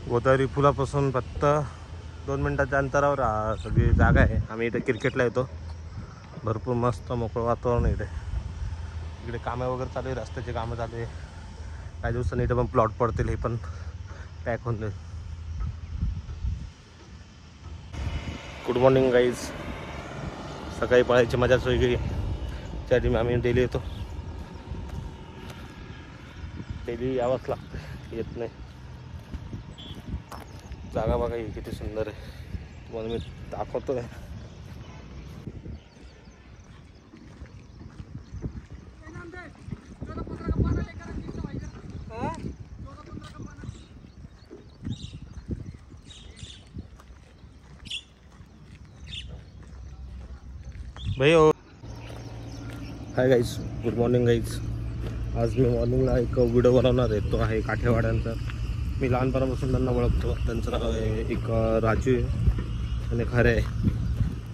गोदावरी पुलापासून फक्त 2 मिनिटाच्या अंतरावर सगळी जागा आहे. आम्ही इथे क्रिकेटला येतो. भरपूर मस्त मोकळं वातावरण इथे. इकडे कामं वगैरे चालू आहे, रस्त्याचे कामं चालू आहे. काही दिवसांनी इथे पण प्लॉट पडतील, हे पण पॅक होऊन जाईल. Good morning guys. सकाळी पळायची मजाच वेगळी. त्यासाठी आम्ही डेली येतो. डेली यावंच लागतं, येत नाही. जागा बघा ही किती सुंदर आहे, तुम्हाला मी दाखवतोय. भाई हो. Hi guys, good morning guys. आज मी मॉर्निंगला एक व्हिडिओ बनवणार आहे. तो आहे काठेवाड्यांचा. मी लहानपणापासून त्यांना ओळखतो. त्यांचं नाव आहे एक राजू आहे आणि खरे आहे.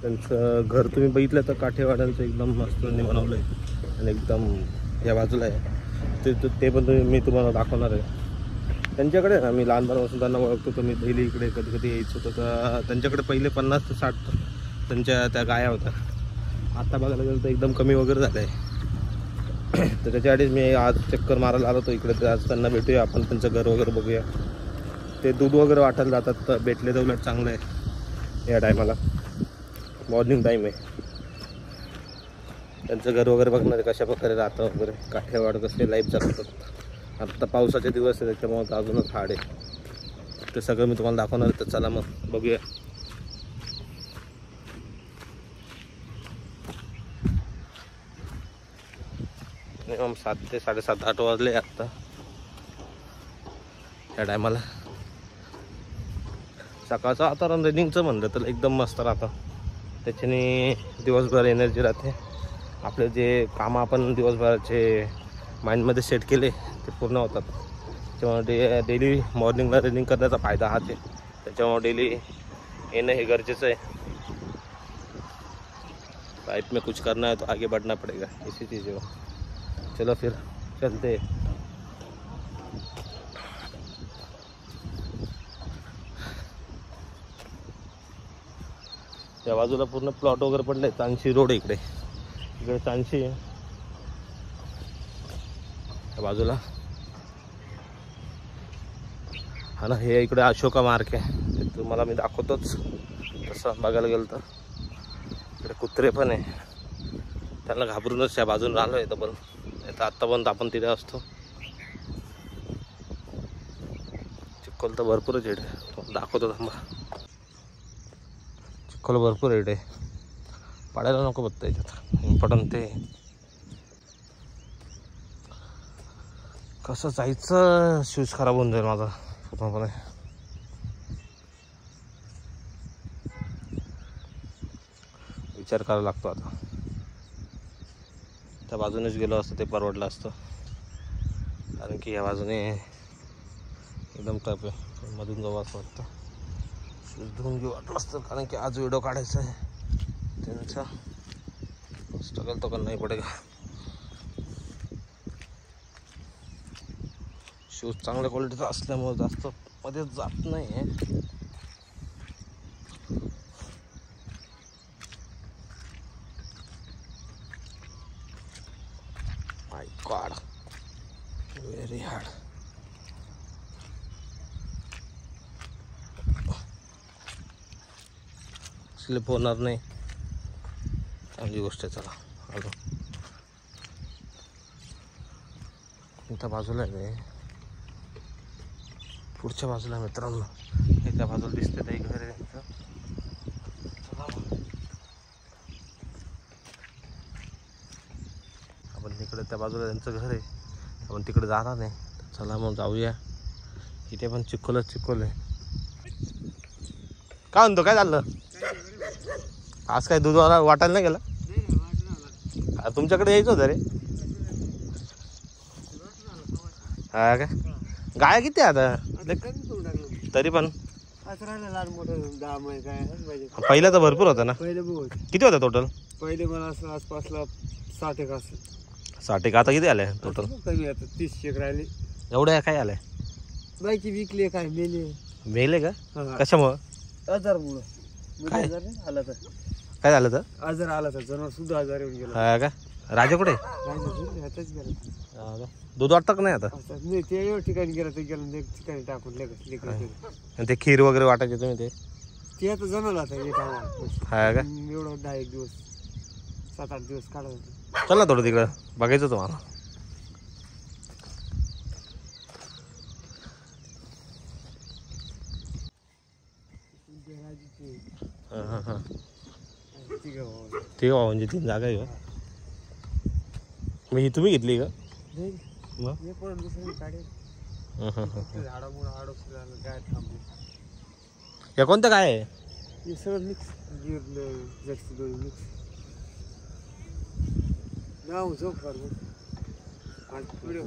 त्यांचं घर तुम्ही बघितलं तर काठेवाड्यांचं एकदम मस्त त्यांनी बनवलं आहे आणि एकदम या बाजूला आहे. ते पण मी तुम्हाला दाखवणार आहे. त्यांच्याकडे ना मी लहानपणापासून त्यांना ओळखतो. तर मी डेली इकडे कधी कधी यायचं होतं. तर त्यांच्याकडे पहिले 50 ते 60 त्यांच्या त्या गाया होत्या. आता बघायला गेलं तर एकदम कमी वगैरे झालं आहे. तर त्याच्यासाठीच मी आज चक्कर मारायला आलो होतो इकडे. तर आज त्यांना भेटूया, आपण त्यांचं घर वगैरे बघूया. ते दूध वगैरे वाटायला जातात, तर भेटले तर उलट चांगलं आहे. या टायमाला मॉर्निंग टाईम आहे. त्यांचं घर वगैरे बघणार कशा प्रकारे राहतं वगैरे, काठेवाड कसे लाईफ जगतात. आता पावसाचे दिवस आहे, त्याच्यामुळे अजूनच हाड आहे. ते सगळं मी तुम्हाला दाखवणार आहे. तर चला मग बघूया. मिनिमम 7 ते 7:30 8 वाजले आत्ता या टायमाला. सकाळचं वातावरण रनिंगचं म्हणलं तर एकदम मस्त राहतं. त्याच्याने दिवसभर एनर्जी राहते. आपले जे कामं आपण दिवसभराचे माइंडमध्ये सेट केले ते पूर्ण होतात. त्याच्यामुळे डेली मॉर्निंगला रनिंग करण्याचा फायदा हाच आहे. त्याच्यामुळे डेली येणं हे गरजेचं आहे. लाइफ में कुछ करना है तो आगे बढ़ना पड़ेगा, इसी चीज़ को. चलो फिर चलते. त्या बाजूला पूर्ण प्लॉट वगैरे पडले. चांदशी रोड इकडे इकडे चांदशी आहे त्या बाजूला. हा ना, हे इकडे अशोका मार्ग आहे. ते तुम्हाला मी दाखवतोच. तसं बघायला गेलं तर इकडे कुत्रे पण आहे. त्यांना घाबरूनच त्या बाजून राहिलो आहे. पण तर आत्तापर्यंत आपण तिथे असतो. चिखल तर भरपूरच आहे. दाखवतो थांबा. चिखल भरपूर आहे. पाडायला नको बघता याच्यात. इम्पॉर्टंट ते कसं जायचं. शूज खराब होऊन जाईल माझा पूर्णपणे. विचार करावा लागतो आता. त्या बाजूनेच गेलो असतं ते परवडलं असतं. कारण की या बाजूने एकदम टप आहे. मधून जावं असं वाटतं. शूज धुवून घेऊ वाटलं असतं. कारण की आज व्हिडिओ काढायचा आहे त्यांचा. स्ट्रगल तो करना ही पडेगा. शूज चांगल्या क्वालिटीचा असल्यामुळे जास्त मध्ये जात नाही आहे. माय गॉड, व्हेरी हार्ड. स्लिप होणार नाही, चांगली गोष्ट आहे. चला आलो. कोणत्या बाजूला आहे? पुढच्या बाजूला मित्रांनो. एका बाजूला दिसते ते घर आहे. आपण तिकडे त्या बाजूला त्यांचं घर आहे. आपण तिकडे जाणार नाही. चला मग जाऊया. इथे पण चिखलच चिखल आहे. काय म्हणतो, काय चाललं आज? काय दूध वाटायला नाही गेला? तुमच्याकडे यायचं होतं रे. हा का? गाय किती आता तरी पण? पहिला तर भरपूर होता ना. किती होता टोटल? पहिले मला आसपासला 60 एक असं. 60 एक. आता किती आलंय टोटल? कमी आता 30 एक राहिले. एवढ्या काय आलंय? बाकी विकले काय मेले. मेले का हा. कशामुळं आजार मुळे काय? आजार नाही आला तर काय झालं तर आजार आला तर जनावर सुद्धा आजार येऊन गेला. हा का राजा कुठे हाताच गेला. हा का? दूध वाटतं का नाही आता आता नाही ते एवढ्या ठिकाणी गेलं ते गेलं एक ठिकाणी टाकून लेकर आणि ते खीर वगैरे वाटायचे तुम्ही ते ते आता जनावर आता येत हा का एवढं 10-1 दिवस 7-8 दिवस काढायचं. चल ना थोडं तिकडं बघायचं तुम्हाला. हां हां हां ठीक आहे म्हणजे 3 जागा आहे का मी तुम्ही घेतली का मग हे पण दुसरी काढेल झाडामुळे आडोस झालं काय थांबले. या कोणतं काय आहे हे सगळं मिक्स जर्सी दोन मिक्स नाव झोप कर आज पुढे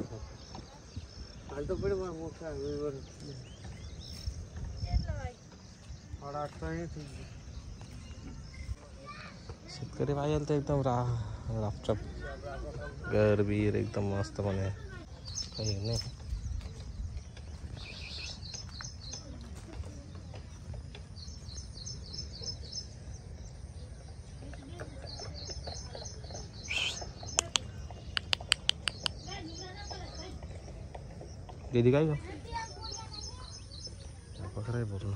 आज तर पुढे मोठा वर शेतकरी पाहिजे तर एकदम रापचप घर बीर एकदम मस्त म्हणे काही नाही. दीदी काय का बकरा आहे पूर्ण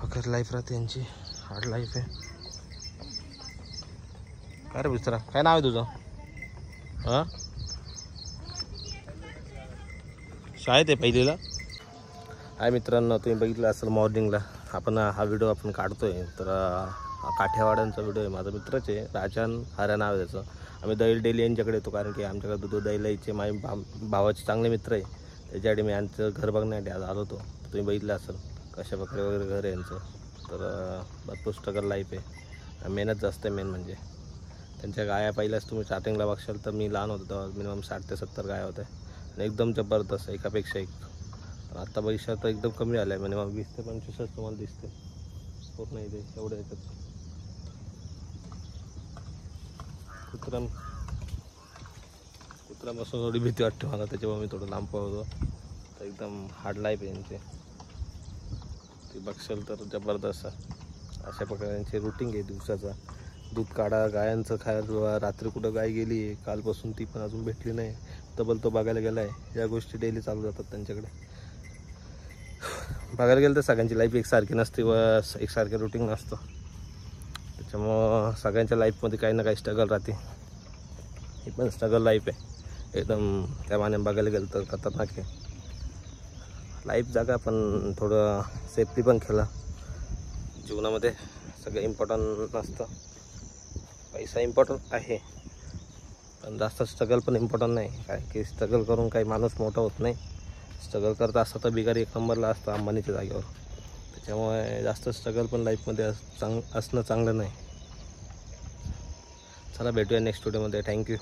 बकर लाईफ राहते यांची हार्ड लाईफ आहे. काय रे बिस्तरा काय नाव आहे तुझं हां शाळेत आहे पहिलीला. हाय मित्रांनो तुम्ही बघितलं असेल मॉर्निंगला आपण हा व्हिडिओ आपण काढतोय तर काठेवाड्यांचा व्हिडिओ आहे. माझा मित्रच आहे राजान हऱ्या नाव आहे त्याचं. आम्ही दैल डेली यांच्याकडे येतो कारण की आमच्याकडे दूध दैलाईचे माझे भावाचे चांगले मित्र आहे त्याच्यासाठी मी यांचं घर बघण्यासाठी आज आलो होतो. तुम्ही बघितलं असेल कशा प्रकारे वगैरे घर आहे यांचं. तर भरपूर स्ट्रगल लाईफ आहे मेहनत जास्त आहे मेन म्हणजे. त्यांच्या गाया पहिल्याच तुम्ही स्टार्टिंगला बघशाल तर मी लहान होतो तेव्हा मिनिमम 60 ते 70 गाया होत्या आणि एकदम जबरदस्त एकापेक्षा एक. आता पैसा तर एकदम कमी आला आहे मिनिमम 20 ते 25च तुम्हाला दिसते पूर्ण इथे एवढं याच्यात. कुत्र्यापासून थोडी भीती वाटते मला त्याच्यामुळे मी थोडं लांब पळतो. तर एकदम हार्ड लाईफ आहे यांचे ते बघशाल तर जबरदस्त अशा प्रकारे यांचे रुटीन आहे दिवसाचा. दूध काढा गायांचं खायला रात्री कुठं गाय गेली आहे कालपासून ती पण अजून भेटली नाही तबल तो बघायला गेला आहे. या गोष्टी डेली चालू जातात त्यांच्याकडे. बघायला गेलं तर सगळ्यांची लाईफ एकसारखी नसते व एकसारखे रुटीन नसतं त्याच्यामुळं सगळ्यांच्या लाईफमध्ये काही ना काही स्ट्रगल राहते. ही पण स्ट्रगल लाईफ आहे एकदम त्या मानाने बघायला गेलं तर खतरनाक आहे लाईफ जागा. पण थोडं सेफ्टी पण केला जीवनामध्ये सगळं इम्पॉर्टंट नसतं. पैसा इम्पॉर्टंट आहे पण जास्त स्ट्रगल पण इम्पॉर्टंट नाही कारण की स्ट्रगल करून काही माणूस मोठा होत नाही. स्ट्रगल करत असता तर बिगारी 1 नंबरला असतं अंबानीच्या जागेवर. त्याच्यामुळे जास्त स्ट्रगल पण लाईफमध्ये असणं चांगलं नाही. चला भेटूया नेक्स्ट व्हिडिओमध्ये. थँक्यू.